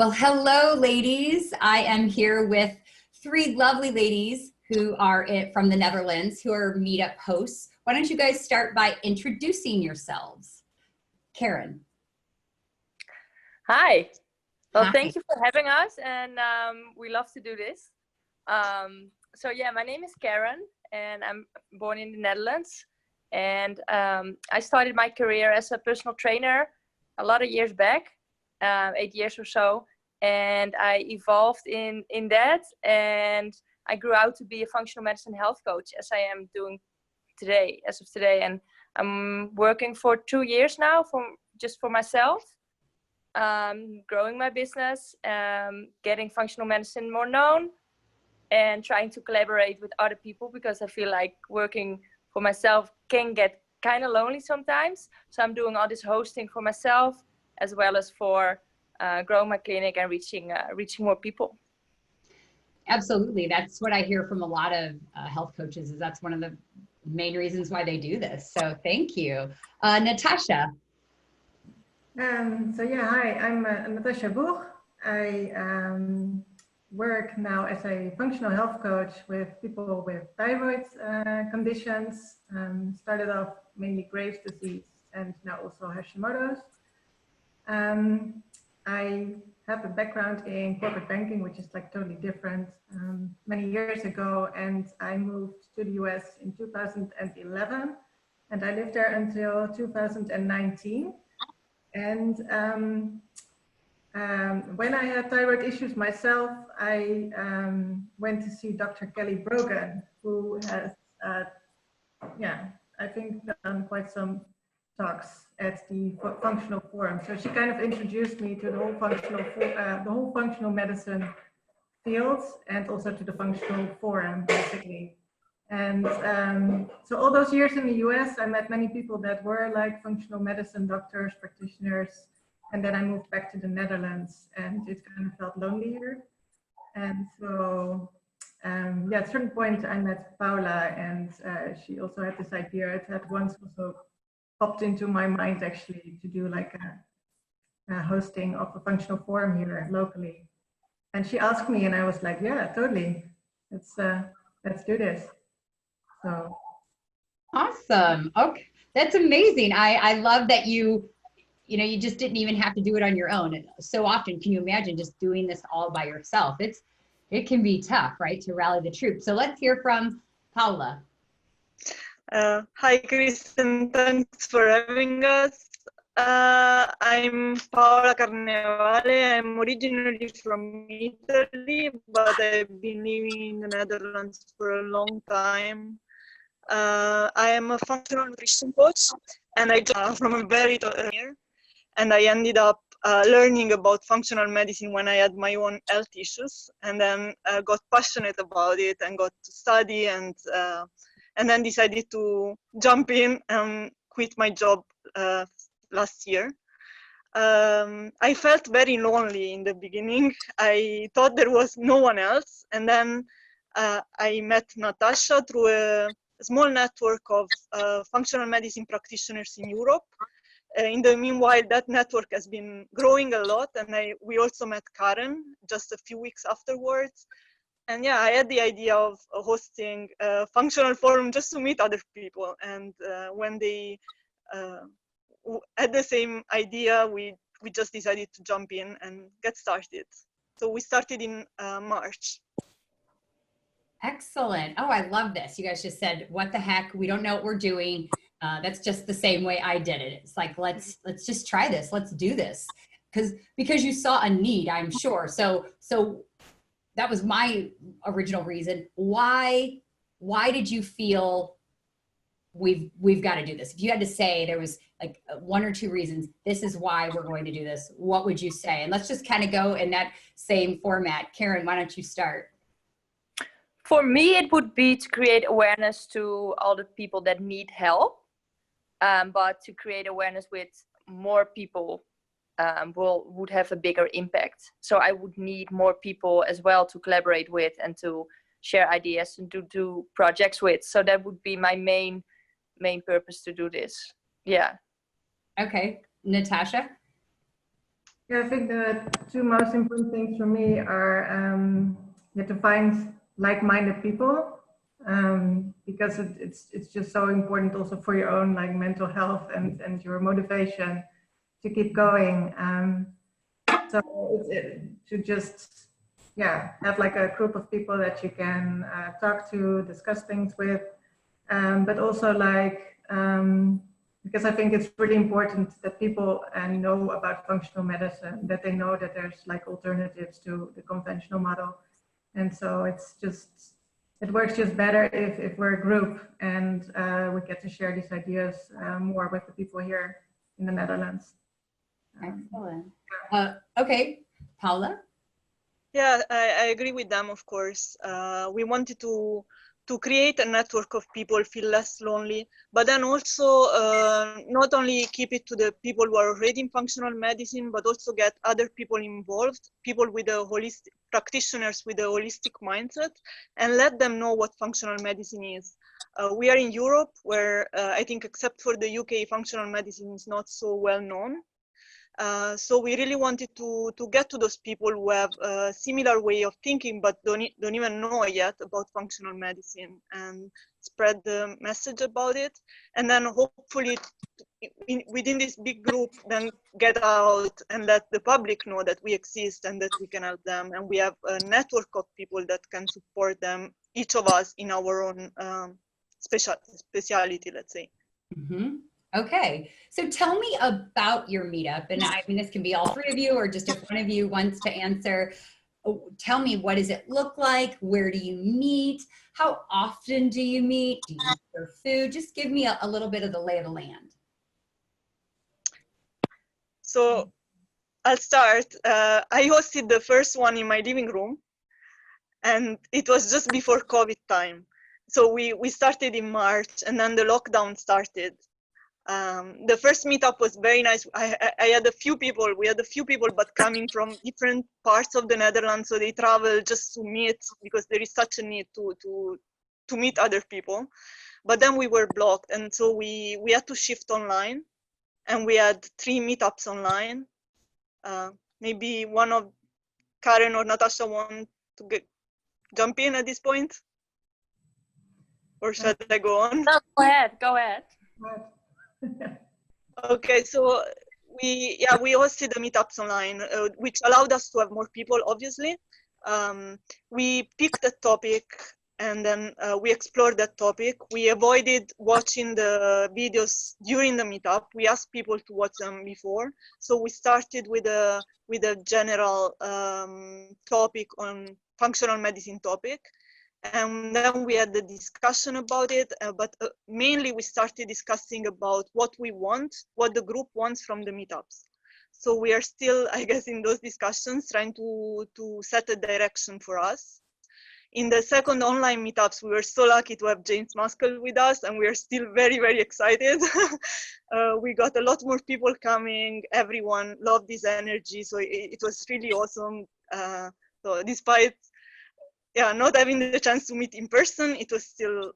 Well, hello, ladies. I am here with three lovely ladies who are from the Netherlands, who are Meetup hosts. Why don't you guys start by introducing yourselves? Karen. Hi. Well, Hi. thank you for having us, and we love to do this. So yeah, my name is Karen, and I'm born in the Netherlands. And I started my career as a personal trainer a lot of years back, 8 years or so. And I evolved in that, and I grew out to be a functional medicine health coach, as I am doing today, as of today. And I'm working for 2 years now, just for myself. Growing my business, getting functional medicine more known, and trying to collaborate with other people, because I feel like working for myself can get kind of lonely sometimes. So I'm doing all this hosting for myself, as well as for growing my clinic and reaching more people. Absolutely. That's what I hear from a lot of health coaches, is that's one of the main reasons why they do this. So thank you. Natascha. So yeah, hi, I'm Natascha Buch. I work now as a functional health coach with people with thyroid conditions. Started off mainly Graves' disease and now also Hashimoto's. I have a background in corporate banking, which is like totally different, many years ago, and I moved to the US in 2011, and I lived there until 2019. And when I had thyroid issues myself, I went to see Dr. Kelly Brogan, who has, I think done quite some talks at the Functional Forum. So she kind of introduced me to the whole functional medicine field, and also to the Functional Forum, basically. And so all those years in the US, I met many people that were like functional medicine doctors, practitioners. And then I moved back to the Netherlands, and it kind of felt lonely here. And so, yeah, at a certain point I met Paola, and she also had this idea. It had once also popped into my mind, actually, to do like a hosting of a functional forum here locally. And she asked me, and I was like, yeah, totally. Let's do this. So Awesome. Okay. That's amazing. I love that you just didn't even have to do it on your own. And so often, can you imagine just doing this all by yourself? It can be tough, right, to rally the troops. So let's hear from Paola. Hi, Kristen. Thanks for having us. I'm Paola Carnevale. I'm originally from Italy, but I've been living in the Netherlands for a long time. I am a functional nutrition coach, and I joined from a very year, and I ended up learning about functional medicine when I had my own health issues, and then got passionate about it and got to study, and then decided to jump in and quit my job last year. I felt very lonely in the beginning. I thought there was no one else, and then I met Natascha through a small network of functional medicine practitioners in Europe. In the meanwhile, that network has been growing a lot, and we also met Karen just a few weeks afterwards. And yeah, I had the idea of hosting a functional forum just to meet other people. And when they had the same idea, we just decided to jump in and get started. So we started in March. Excellent. Oh, I love this. You guys just said, what the heck? We don't know what we're doing. That's just the same way I did it. It's like, let's just try this. Let's do this. Because you saw a need, I'm sure. So that was my original reason. Why did you feel we've got to do this? If you had to say there was like 1 or 2 reasons, this is why we're going to do this, what would you say? And let's just kind of go in that same format. Karen, why don't you start? For me, it would be to create awareness to all the people that need help, but to create awareness with more people would have a bigger impact. So I would need more people as well to collaborate with and to share ideas and to do projects with. So that would be my main purpose to do this. Yeah. Okay, Natascha. Yeah, I think the two most important things for me are to find like-minded people, because it's just so important also for your own like mental health and your motivation to keep going. So to just have like a group of people that you can talk to, discuss things with, but also like because I think it's really important that people know about functional medicine, that they know that there's like alternatives to the conventional model. And so it works just better if we're a group and we get to share these ideas more with the people here in the Netherlands. Excellent. Okay, Paola? Yeah, I agree with them, of course. We wanted to create a network of people feel less lonely, but then also not only keep it to the people who are already in functional medicine, but also get other people involved, people with a holistic, practitioners with a holistic mindset, and let them know what functional medicine is. We are in Europe, where I think except for the UK, functional medicine is not so well known. So we really wanted to get to those people who have a similar way of thinking, but don't even know yet about functional medicine, and spread the message about it. And then hopefully within this big group, then get out and let the public know that we exist and that we can help them. And we have a network of people that can support them, each of us in our own speciality, let's say. Mm-hmm. Okay, so tell me about your meetup. And I mean, this can be all three of you, or just if one of you wants to answer. Tell me, what does it look like? Where do you meet? How often do you meet? Do you serve food? Just give me a little bit of the lay of the land. So I'll start. I hosted the first one in my living room, and it was just before COVID time. So we started in March, and then the lockdown started. The first meetup was very nice. I had a few people, we had a few people, but coming from different parts of the Netherlands. So they travel just to meet, because there is such a need to meet other people. But then we were blocked. And so we had to shift online, and we had 3 meetups online. Maybe one of Karen or Natascha want to jump in at this point? Or should I go on? No, go ahead. Okay, so we hosted the meetups online, which allowed us to have more people, obviously. We picked a topic, and then we explored that topic. We avoided watching the videos during the meetup. We asked people to watch them before. So we started with a general topic on functional medicine topic. And then we had the discussion about it, but mainly we started discussing about what we want, what the group wants from the meetups. So we are still, I guess, in those discussions, trying to set a direction for us. In the second online meetups, we were so lucky to have James Maskell with us, and we are still very, very excited. We got a lot more people coming. Everyone loved this energy, so it was really awesome. So despite not having the chance to meet in person, it was still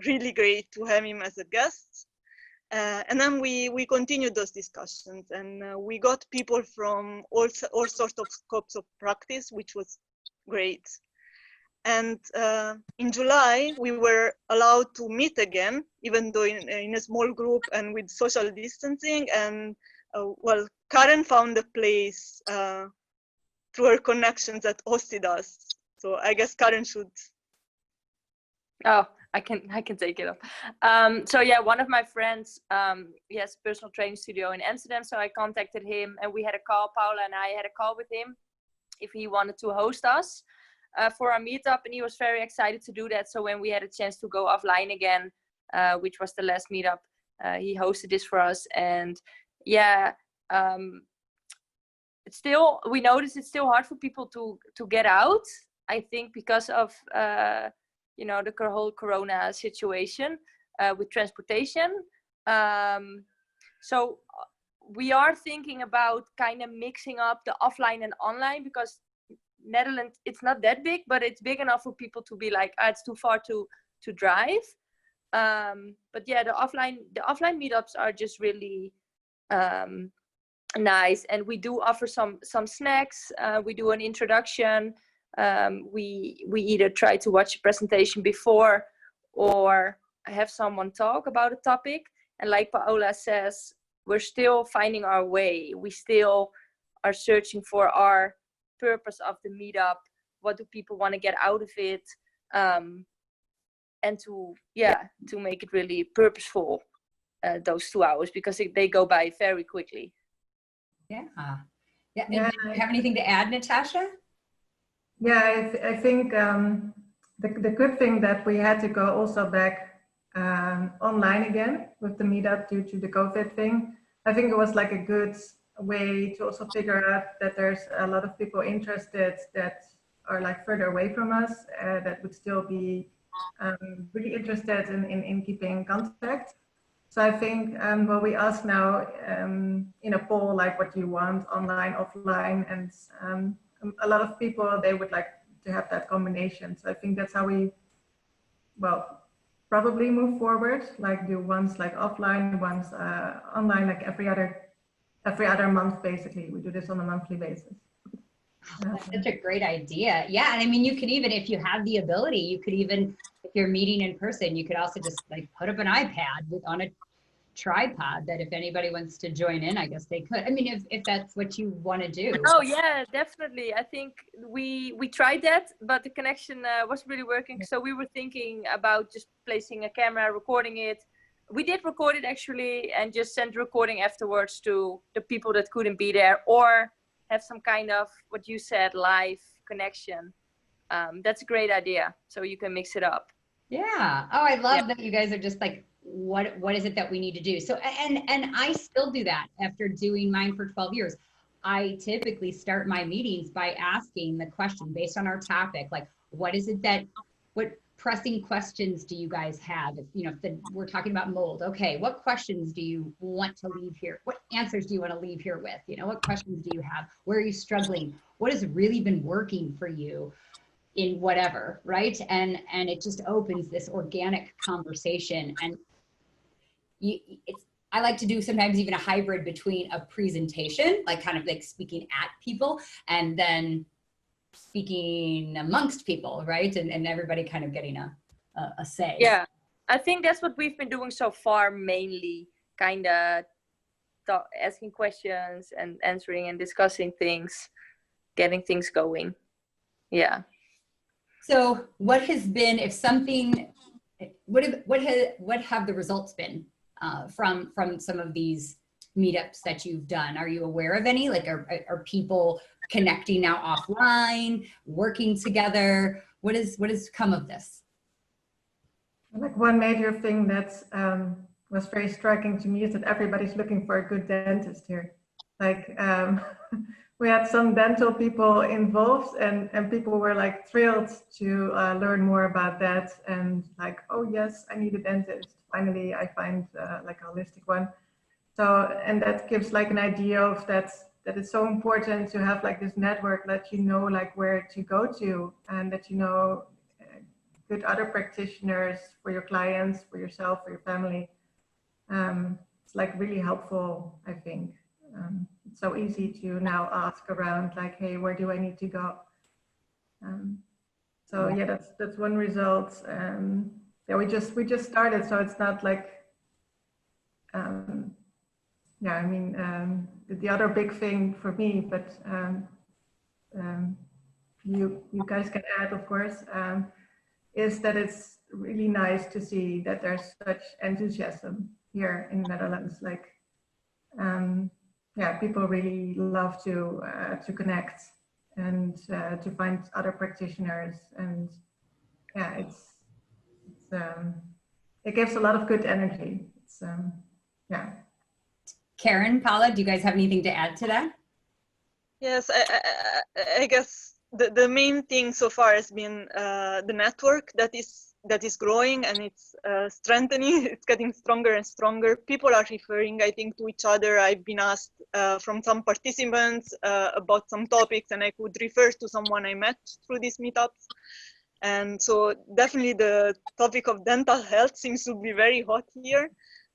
really great to have him as a guest. And then we continued those discussions, and we got people from all sorts of scopes of practice, which was great. And in July, we were allowed to meet again, even though in a small group and with social distancing. And well, Karen found a place through her connections that hosted us. So I guess Karen should. Oh, I can take it up. So yeah, one of my friends, he has a personal training studio in Amsterdam. So I contacted him, and we had a call. Paola and I had a call with him if he wanted to host us for our meetup, and he was very excited to do that. So when we had a chance to go offline again, which was the last meetup, he hosted this for us. And yeah, we noticed it's still hard for people to get out. I think because of the whole Corona situation with transportation. So we are thinking about kind of mixing up the offline and online, because Netherlands, it's not that big, but it's big enough for people to be like, it's too far to drive. But yeah, the offline meetups are just really Nice. And we do offer some snacks. We do an introduction. We either try to watch a presentation before or have someone talk about a topic. And like Paola says, we're still finding our way. We still are searching for our purpose of the meetup. What do people want to get out of it? And to make it really purposeful, those 2 hours, because they go by very quickly. Yeah. Yeah. And do you have anything to add, Natascha? Yeah, I think the good thing that we had to go also back online again with the meetup due to the COVID thing. I think it was like a good way to also figure out that there's a lot of people interested that are like further away from us that would still be really interested in keeping contact. So I think what we ask now in a poll, like what do you want, online, offline, and a lot of people, they would like to have that combination. So I think that's how we, well, probably move forward, like do ones like offline, ones online, like every other month, basically. We do this on a monthly basis. That's such a great idea. Yeah. And I mean, you could even, if you have the ability, you could even, if you're meeting in person, you could also just like put up an iPad on a tripod that if anybody wants to join in, I guess they could. I mean, if that's what you want to do. Oh yeah, definitely. I think we tried that, but the connection wasn't really working. So we were thinking about just placing a camera, recording it. We did record it actually, and just send the recording afterwards to the people that couldn't be there, or have some kind of, what you said, live connection. That's a great idea. So you can mix it up. Yeah. Oh, I love that you guys are just like, what is it that we need to do? So, and I still do that after doing mine for 12 years. I typically start my meetings by asking the question based on our topic, like, what is it that, what pressing questions do you guys have? If, you know, if we're talking about mold, okay, what questions do you want to leave here? What answers do you want to leave here with? You know, what questions do you have? Where are you struggling? What has really been working for you in whatever, right? And it just opens this organic conversation. And I like to do sometimes even a hybrid between a presentation, like kind of like speaking at people, and then speaking amongst people, right? And everybody kind of getting a say. Yeah, I think that's what we've been doing so far, mainly kind of asking questions and answering and discussing things, getting things going. Yeah. So what has been, if something, what have the results been from some of these meetups that you've done? Are you aware of any? Like, are people connecting now offline, working together? What has come of this? Like one major thing that was very striking to me is that everybody's looking for a good dentist here. Like we had some dental people involved, and people were like thrilled to learn more about that, and like, oh yes, I need a dentist. Finally, I find like a holistic one. So, and that gives like an idea of that it's so important to have like this network that you know like where to go to, and that you know good other practitioners for your clients, for yourself, for your family. It's like really helpful, I think. It's so easy to now ask around like, hey, where do I need to go? So yeah, that's one result. Yeah, we just started, so it's not like, yeah, I mean, the other big thing for me, but you guys can add, of course, is that it's really nice to see that there's such enthusiasm here in the Netherlands. Like, yeah, people really love to connect and to find other practitioners, and yeah, it gives a lot of good energy. It's yeah. Karen, Paola, do you guys have anything to add to that? Yes, I guess the main thing so far has been the network that is growing, and it's strengthening. It's getting stronger and stronger. People are referring, I think, to each other. I've been asked from some participants about some topics, and I could refer to someone I met through these meetups. And so definitely the topic of dental health seems to be very hot here.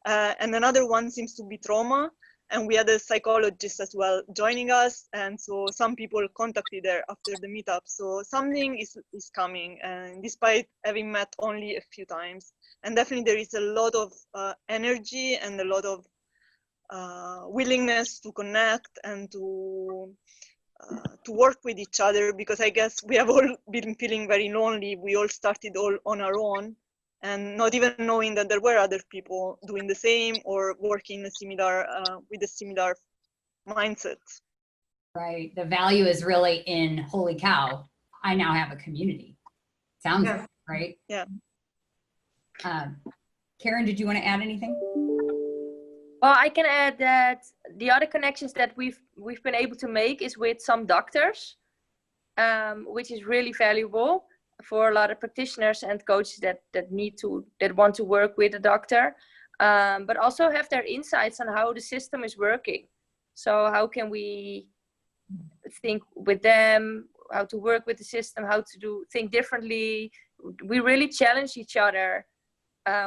And another one seems to be trauma. and we had a psychologist as well joining us, and so some people contacted her after the meetup. So something is coming, and despite having met only a few times, and definitely there is a lot of energy and a lot of willingness to connect and to work with each other, because I guess we have all been feeling very lonely. We all started all on our own, and not even knowing that there were other people doing the same or working a similar with a similar mindset. Right. The value is really in, holy cow, I now have a community. Sounds Yes. right. Yeah. Karen, did you want to add anything? Well, I can add that the other connections that we've been able to make is with some doctors, which is really valuable for a lot of practitioners and coaches that want to work with a doctor, but also have their insights on how the system is working. So how can we think with them, how to work with the system, how to think differently. We really challenge each other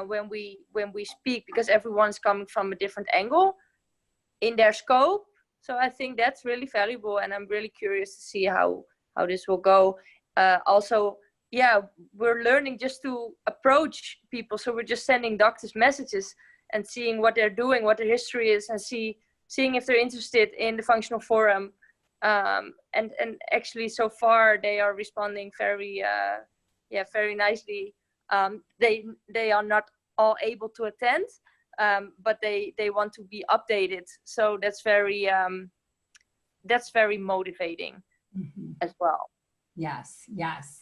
when we speak, because everyone's coming from a different angle in their scope. So I think that's really valuable, and I'm really curious to see how this will go. Also, yeah, we're learning just to approach people. So we're just sending doctors messages and seeing what they're doing, what their history is, and seeing if they're interested in the functional forum. And actually, so far they are responding very nicely. They are not all able to attend, but they want to be updated. So that's very motivating as well. Yes, yes.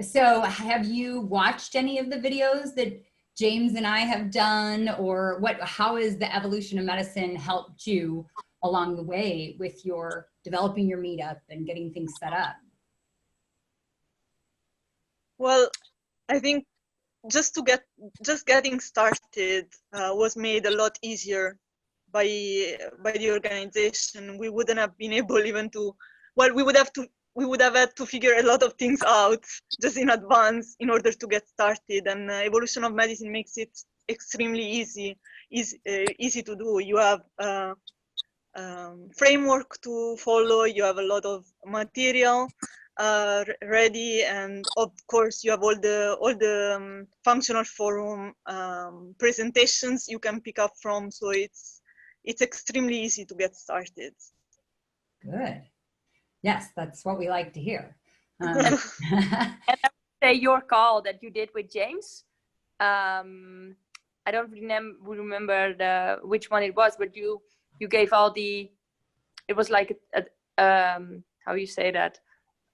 So have you watched any of the videos that James and I have done, or how has the evolution of medicine helped you along the way with your developing your meetup and getting things set up? Well, I think just getting started was made a lot easier by the organization. We wouldn't have been able even to, well, we would have had to figure a lot of things out just in advance in order to get started. And evolution of medicine makes it extremely easy to do. You have framework to follow. You have a lot of material ready, and of course you have all the functional forum presentations you can pick up from. So it's extremely easy to get started. Good. Yes, that's what we like to hear. And I would say your call that you did with James, I don't remember which one it was, but you gave all the, it was like how you say that,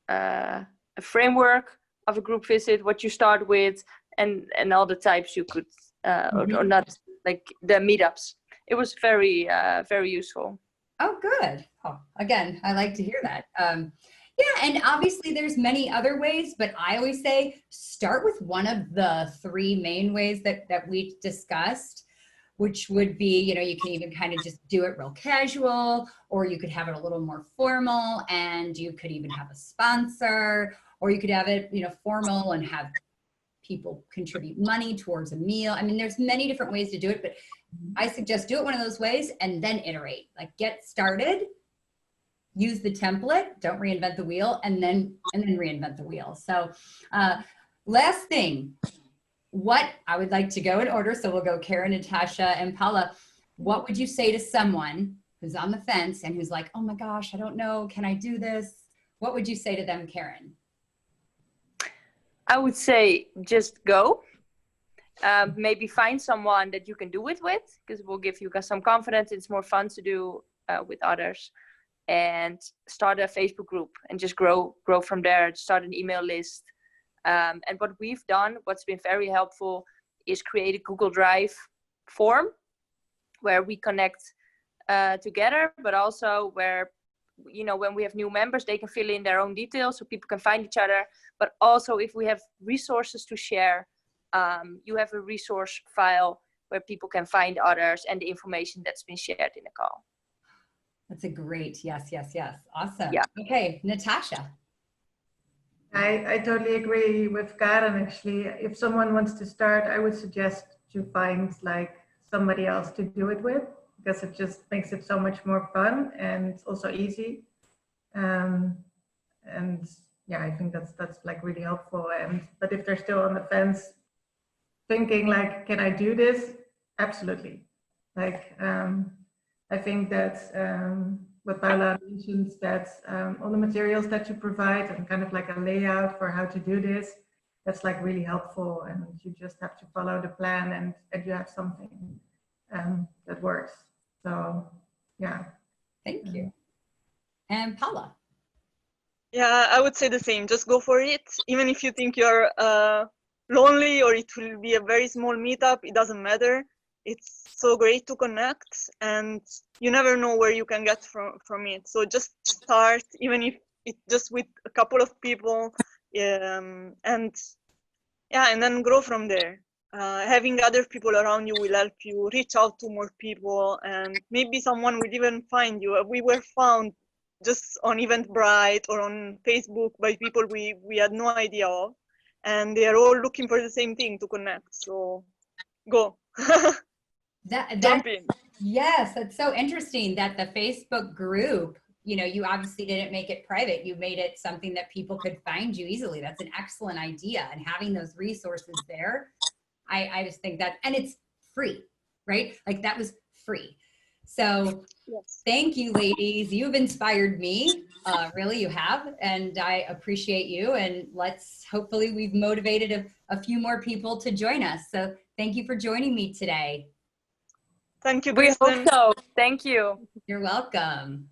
a framework of a group visit, what you start with, and all the types you could or not, like the meetups. It was very useful. Oh, good. Oh, again, I like to hear that. Yeah, and obviously there's many other ways, but I always say start with one of the three main ways that we discussed, which would be, you can even kind of just do it real casual, or you could have it a little more formal, and you could even have a sponsor, or you could have it, formal and have people contribute money towards a meal. I mean, there's many different ways to do it, but I suggest do it one of those ways and then iterate. Like, get started, use the template, don't reinvent the wheel, and then reinvent the wheel. So last thing, what I would like to go in order. So we'll go Karen, Natascha, and Paola. What would you say to someone who's on the fence and who's like, oh my gosh, I don't know, can I do this? What would you say to them, Karen? I would say just go. Maybe find someone that you can do it with, because it will give you some confidence. It's more fun to do with others. And start a Facebook group and just grow from there. Start an email list. And what we've done, what's been very helpful, is create a Google Drive form where we connect together, but also where, when we have new members, they can fill in their own details so people can find each other. But also, if we have resources to share, you have a resource file where people can find others and the information that's been shared in the call. That's a great, yes. Awesome. Yeah. Okay, Natascha. I totally agree with Karen, actually. If someone wants to start, I would suggest to find like somebody else to do it with. because it just makes it so much more fun and also easy. And yeah, I think that's like really helpful. But if they're still on the fence, thinking like, can I do this? Absolutely. Like, I think that what Paola mentions, that all the materials that you provide and kind of like a layout for how to do this, that's like really helpful. And you just have to follow the plan and you have something that works. So yeah. Thank you. And Paula. Yeah, I would say the same. Just go for it. Even if you think you're lonely or it will be a very small meetup, it doesn't matter. It's so great to connect, and you never know where you can get from it. So just start, even if it's just with a couple of people, and then grow from there. Having other people around you will help you reach out to more people, and maybe someone will even find you. We were found just on Eventbrite or on Facebook by people we had no idea of, and they are all looking for the same thing, to connect. So go. Jump in. Yes, that's so interesting that the Facebook group, you know, you obviously didn't make it private. You made it something that people could find you easily. That's an excellent idea. And having those resources there, I just think that, and it's free, right? Like that was free. So yes. Thank you, ladies. You've inspired me. Really, you have. And I appreciate you. And hopefully we've motivated a few more people to join us. So thank you for joining me today. Thank you, We Kristen. hope so. Thank you. You're welcome.